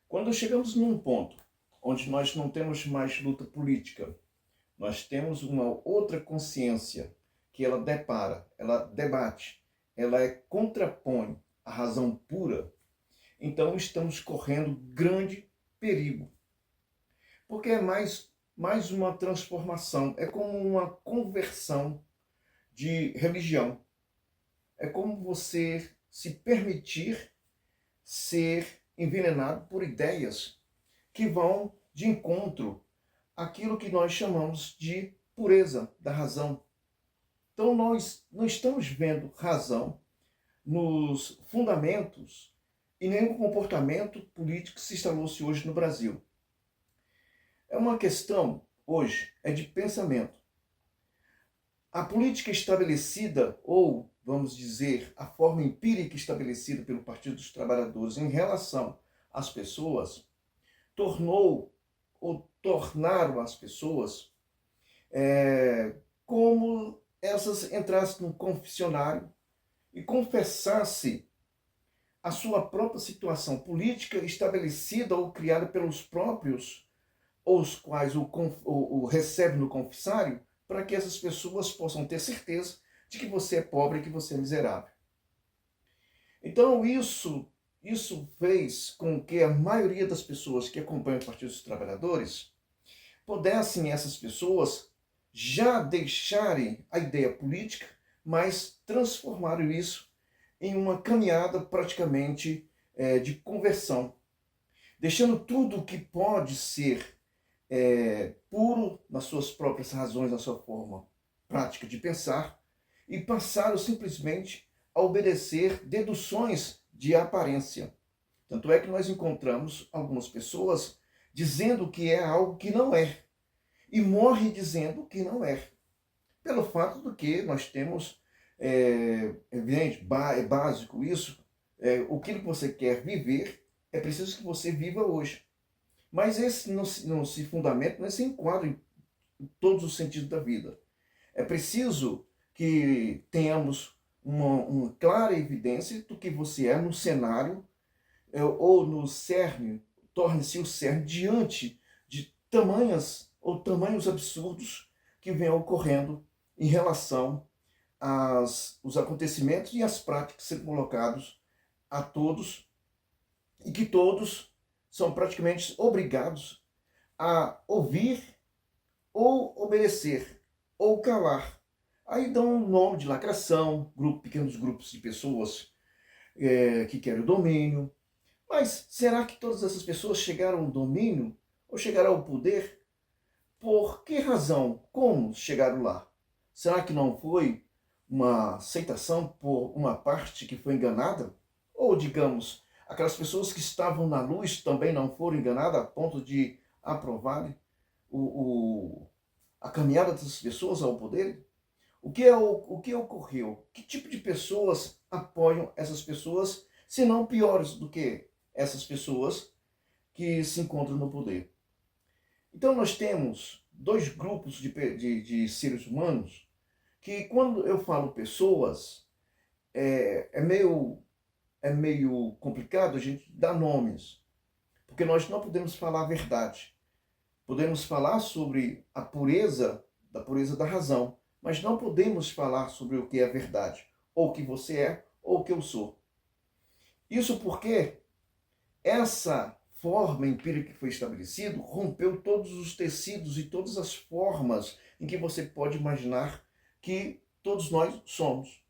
Quando chegamos num ponto onde nós não temos mais luta política, nós temos uma outra consciência que ela depara, ela debate, contrapõe a razão pura, então estamos correndo grande perigo. Porque é mais uma transformação, é como uma conversão de religião. É como você se permitir ser envenenado por ideias que vão de encontro àquilo que nós chamamos de pureza da razão. Então nós não estamos vendo razão nos fundamentos e nem no comportamento político que se instalou-se hoje no Brasil. É uma questão, hoje, é de pensamento. A política estabelecida, ou, vamos dizer, a forma empírica estabelecida pelo Partido dos Trabalhadores em relação às pessoas, tornaram as pessoas como essas entrassem no confessionário e confessassem a sua própria situação política estabelecida ou criada pelos próprios, os quais o recebem no confessário, para que essas pessoas possam ter certeza de que você é pobre e que você é miserável. Então isso fez com que a maioria das pessoas que acompanham o Partido dos Trabalhadores pudessem essas pessoas já deixarem a ideia política, mas transformaram isso em uma caminhada praticamente de conversão, deixando tudo o que pode ser puro nas suas próprias razões, na sua forma prática de pensar, e passaram simplesmente a obedecer deduções de aparência. Tanto é que nós encontramos algumas pessoas dizendo que é algo que não é, e morre dizendo que não é, pelo fato do que nós temos, evidente, é básico isso, o que você quer viver, é preciso que você viva hoje. Mas esse não se fundamenta, não se enquadra em todos os sentidos da vida. É preciso que tenhamos uma clara evidência do que você é no cenário ou no cerne, torne-se o cerne diante de tamanhos absurdos que vêm ocorrendo em relação aos acontecimentos e às práticas sendo colocados a todos, e que todos são praticamente obrigados a ouvir ou obedecer ou calar. Aí dão um nome de lacração, pequenos grupos de pessoas que querem o domínio. Mas será que todas essas pessoas chegaram ao domínio ou chegaram ao poder? Por que razão? Como chegaram lá? Será que não foi uma aceitação por uma parte que foi enganada? Ou, digamos, aquelas pessoas que estavam na luz também não foram enganadas a ponto de aprovarem a caminhada dessas pessoas ao poder? O que ocorreu? Que tipo de pessoas apoiam essas pessoas, se não piores do que essas pessoas que se encontram no poder? Então nós temos dois grupos de seres humanos que, quando eu falo pessoas, é meio complicado a gente dar nomes, porque nós não podemos falar a verdade. Podemos falar sobre a pureza da razão, mas não podemos falar sobre o que é verdade, ou o que você é, ou o que eu sou. Isso porque essa forma empírica que foi estabelecida rompeu todos os tecidos e todas as formas em que você pode imaginar que todos nós somos.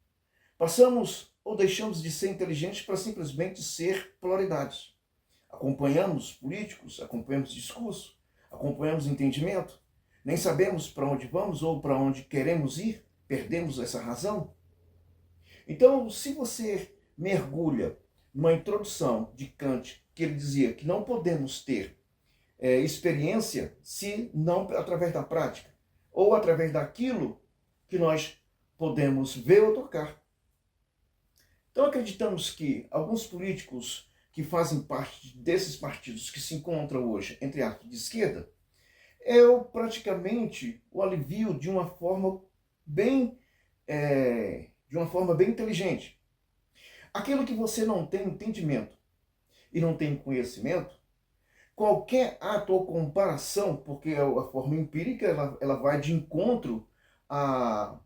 Passamos ou deixamos de ser inteligentes para simplesmente ser polaridades. Acompanhamos políticos, acompanhamos discurso, acompanhamos entendimento, nem sabemos para onde vamos ou para onde queremos ir, perdemos essa razão. Então, se você mergulha numa introdução de Kant, que ele dizia que não podemos ter experiência se não através da prática, ou através daquilo que nós podemos ver ou tocar. Então acreditamos que alguns políticos que fazem parte desses partidos que se encontram hoje, entre aspas, de esquerda, praticamente o alivio de uma forma bem inteligente. Aquilo que você não tem entendimento e não tem conhecimento, qualquer ato ou comparação, porque a forma empírica ela vai de encontro à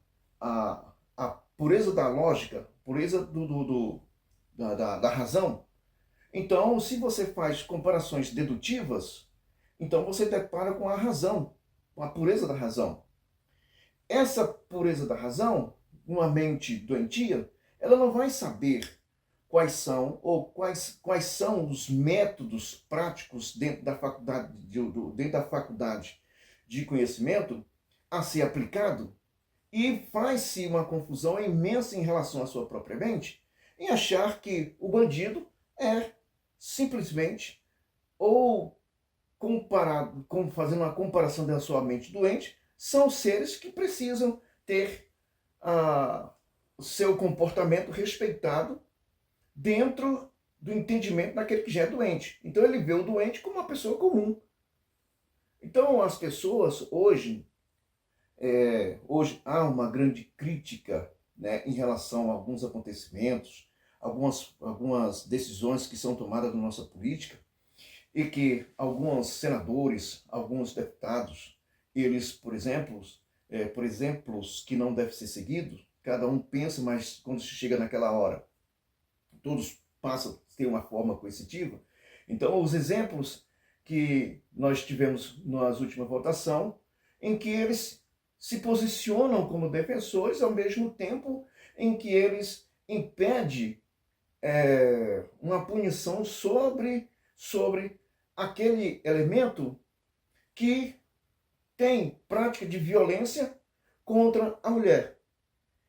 pureza da lógica, pureza da razão. Então, se você faz comparações dedutivas, então você depara com a razão, com a pureza da razão. Essa pureza da razão, uma mente doentia, ela não vai saber quais são ou quais são os métodos práticos dentro da faculdade de conhecimento a ser aplicado, e faz-se uma confusão imensa em relação à sua própria mente, em achar que o bandido é simplesmente, ou comparado, fazendo uma comparação da sua mente doente, são seres que precisam ter o seu comportamento respeitado dentro do entendimento daquele que já é doente. Então ele vê o doente como uma pessoa comum. Então as pessoas hoje há uma grande crítica, né, em relação a alguns acontecimentos, algumas decisões que são tomadas na nossa política, e que alguns senadores, alguns deputados, eles, por exemplos que não devem ser seguidos, cada um pensa, mas quando se chega naquela hora, todos passam a ter uma forma coercitiva. Então, os exemplos que nós tivemos nas últimas votações, em que eles se posicionam como defensores, ao mesmo tempo em que eles impedem uma punição sobre aquele elemento que tem prática de violência contra a mulher.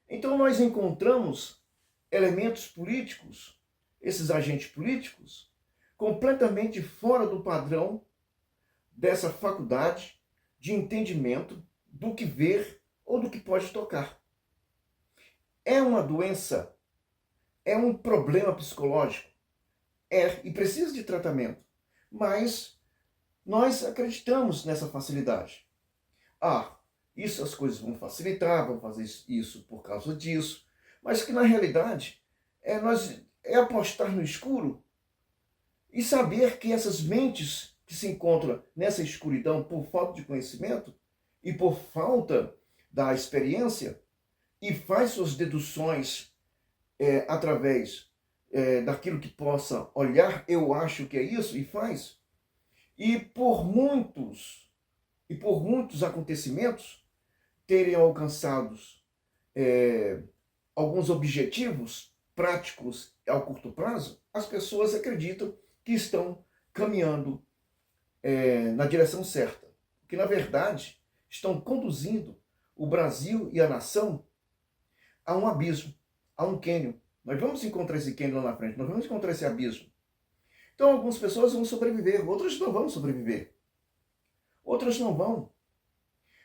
Então nós encontramos elementos políticos, esses agentes políticos, completamente fora do padrão dessa faculdade de entendimento do que ver ou do que pode tocar. É uma doença, é um problema psicológico, e precisa de tratamento, mas nós acreditamos nessa facilidade. Isso as coisas vão facilitar, vão fazer isso por causa disso, mas que na realidade é apostar no escuro e saber que essas mentes que se encontram nessa escuridão por falta de conhecimento e por falta da experiência, e faz suas deduções através daquilo que possa olhar, eu acho que é isso, e faz. E por muitos acontecimentos terem alcançados alguns objetivos práticos ao curto prazo, as pessoas acreditam que estão caminhando na direção certa, que na verdade estão conduzindo o Brasil e a nação a um abismo, a um cânion. Nós vamos encontrar esse cânion lá na frente, nós vamos encontrar esse abismo. Então algumas pessoas vão sobreviver, outras não vão sobreviver. Outras não vão.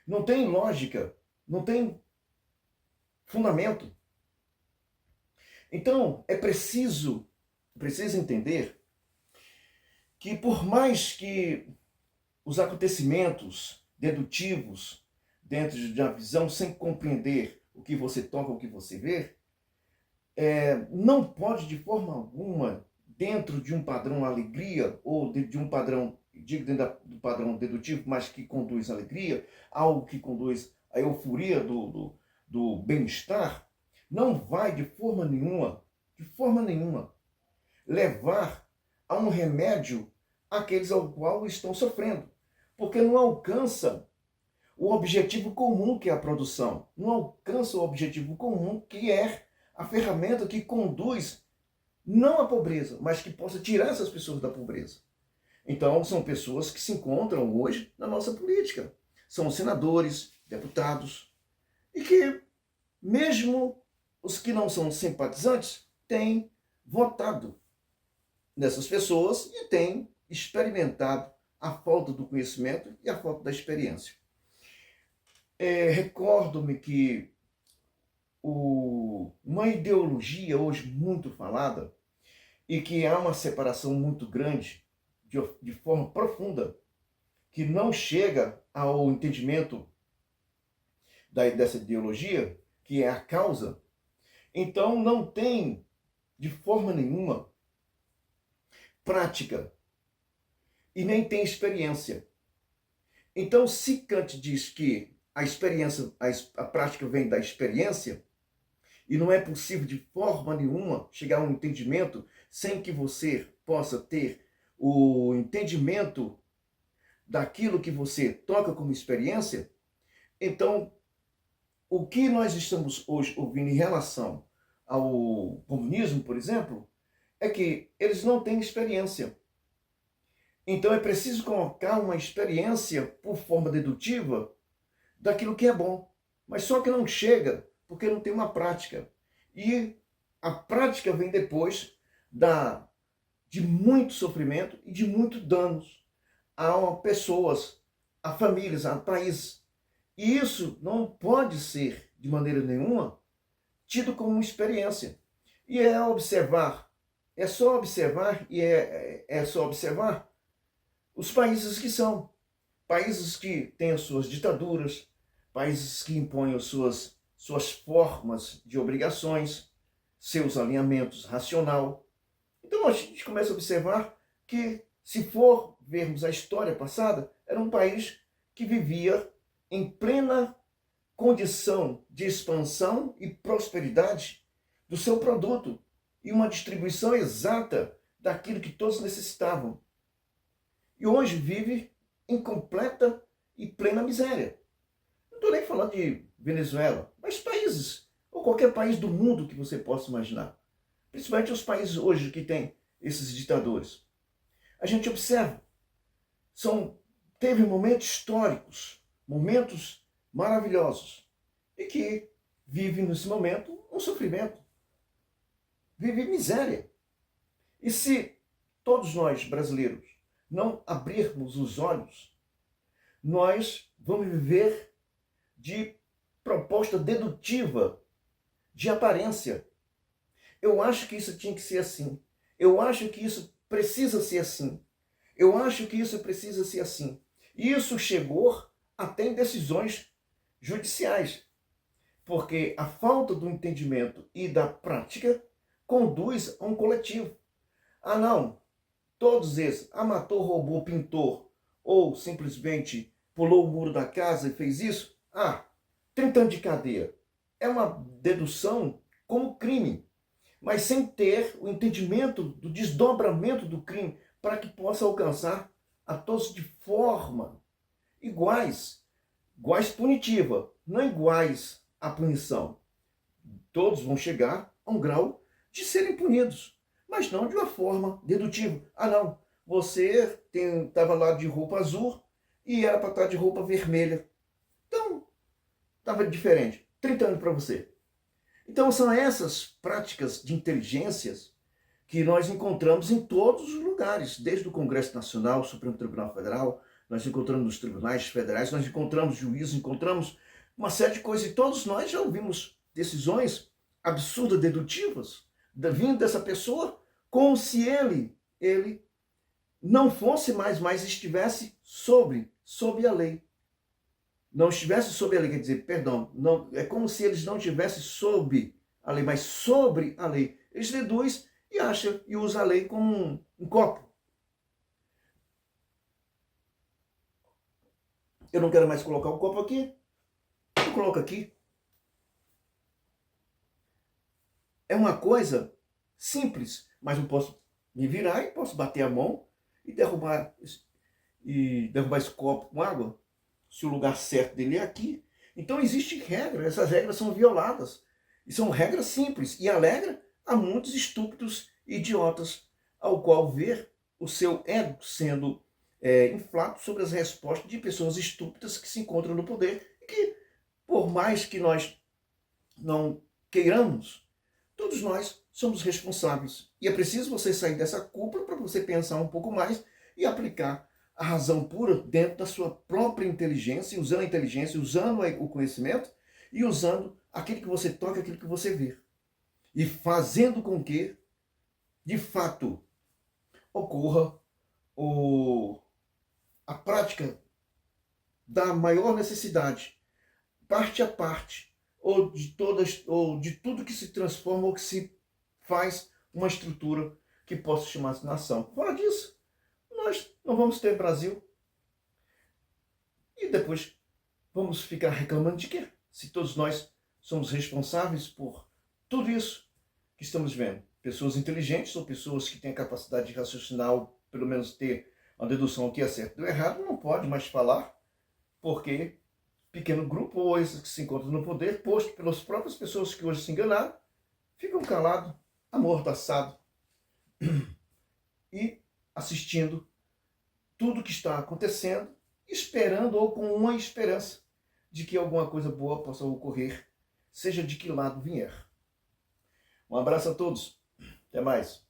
Não tem lógica, não tem fundamento. Então é preciso entender que por mais que os acontecimentos dedutivos dentro de uma visão sem compreender o que você toca, o que você vê, não pode de forma alguma, dentro de um padrão alegria, ou de um padrão, digo dentro do padrão dedutivo, mas que conduz à alegria, algo que conduz à euforia do bem-estar, não vai de forma nenhuma, levar a um remédio àqueles ao qual estão sofrendo, porque não alcança o objetivo comum, que é a produção, não alcança o objetivo comum, que é a ferramenta que conduz não à pobreza, mas que possa tirar essas pessoas da pobreza. Então, são pessoas que se encontram hoje na nossa política. São senadores, deputados, e que, mesmo os que não são simpatizantes, têm votado nessas pessoas e têm experimentado a falta do conhecimento e a falta da experiência. Recordo-me que uma ideologia hoje muito falada, e que há uma separação muito grande, de forma profunda, que não chega ao entendimento dessa ideologia, que é a causa, então não tem de forma nenhuma prática e nem tem experiência. Então, se Kant diz que a experiência, a prática vem da experiência, e não é possível de forma nenhuma chegar a um entendimento sem que você possa ter o entendimento daquilo que você toca como experiência, então o que nós estamos hoje ouvindo em relação ao comunismo, por exemplo, é que eles não têm experiência. Então é preciso colocar uma experiência por forma dedutiva daquilo que é bom. Mas só que não chega porque não tem uma prática. E a prática vem depois de muito sofrimento e de muito danos a pessoas, a famílias, a países. E isso não pode ser, de maneira nenhuma, tido como uma experiência. E é observar, é só observar e é só observar os países que são. Países que têm as suas ditaduras, países que impõem as suas formas de obrigações, seus alinhamentos racional. Então a gente começa a observar que, se for vermos a história passada, era um país que vivia em plena condição de expansão e prosperidade do seu produto e uma distribuição exata daquilo que todos necessitavam. E hoje vive em completa e plena miséria. Não estou nem falando de Venezuela, mas países, ou qualquer país do mundo que você possa imaginar. Principalmente os países hoje que têm esses ditadores. A gente observa, teve momentos históricos, momentos maravilhosos, e que vivem nesse momento um sofrimento, vive miséria. E se todos nós brasileiros não abrirmos os olhos, nós vamos viver de proposta dedutiva, de aparência. Eu acho que isso tinha que ser assim. Eu acho que isso precisa ser assim. Eu acho que isso precisa ser assim. E isso chegou até em decisões judiciais, porque a falta do entendimento e da prática conduz a um coletivo. Ah, não, todos esses, matou, roubou, pintor, ou simplesmente pulou o muro da casa e fez isso, 30 anos de cadeia. É uma dedução como crime, mas sem ter o entendimento do desdobramento do crime para que possa alcançar a todos de forma iguais punitiva, não iguais à punição. Todos vão chegar a um grau de serem punidos, mas não de uma forma dedutiva. Não, você estava lá de roupa azul e era para estar de roupa vermelha. Então, estava diferente. 30 anos para você. Então, são essas práticas de inteligências que nós encontramos em todos os lugares, desde o Congresso Nacional, o Supremo Tribunal Federal, nós encontramos nos tribunais federais, nós encontramos juízes, encontramos uma série de coisas, e todos nós já ouvimos decisões absurdas, dedutivas, vindo dessa pessoa, como se ele não fosse mais estivesse sob a lei. Não estivesse sob a lei, quer dizer, perdão, não, é como se eles não estivessem sob a lei, mas sobre a lei. Eles deduzem e acham e usam a lei como um copo. Eu não quero mais colocar o copo aqui, eu coloco aqui. É uma coisa simples, mas eu posso me virar e posso bater a mão e derrubar esse copo com água, se o lugar certo dele é aqui. Então existem regras, essas regras são violadas. E são regras simples, e alegra a muitos estúpidos idiotas, ao qual ver o seu ego sendo inflado sobre as respostas de pessoas estúpidas que se encontram no poder, e que, por mais que nós não queiramos, todos nós somos responsáveis. E é preciso você sair dessa cúpula para você pensar um pouco mais e aplicar a razão pura dentro da sua própria inteligência, usando a inteligência, usando o conhecimento e usando aquilo que você toca, aquilo que você vê. E fazendo com que, de fato, ocorra a prática da maior necessidade, parte a parte, ou de tudo que se transforma ou que se faz uma estrutura que possa chamar-se nação. Fora disso, nós não vamos ter Brasil. E depois vamos ficar reclamando de quê? Se todos nós somos responsáveis por tudo isso que estamos vendo. Pessoas inteligentes ou pessoas que têm a capacidade de raciocinar, ou pelo menos ter uma dedução do que é certo e do errado, não pode mais falar, porque pequeno grupo, ou esses que se encontram no poder, posto pelas próprias pessoas que hoje se enganaram, ficam calados, amordaçados e assistindo tudo que está acontecendo, esperando ou com uma esperança de que alguma coisa boa possa ocorrer, seja de que lado vier. Um abraço a todos. Até mais.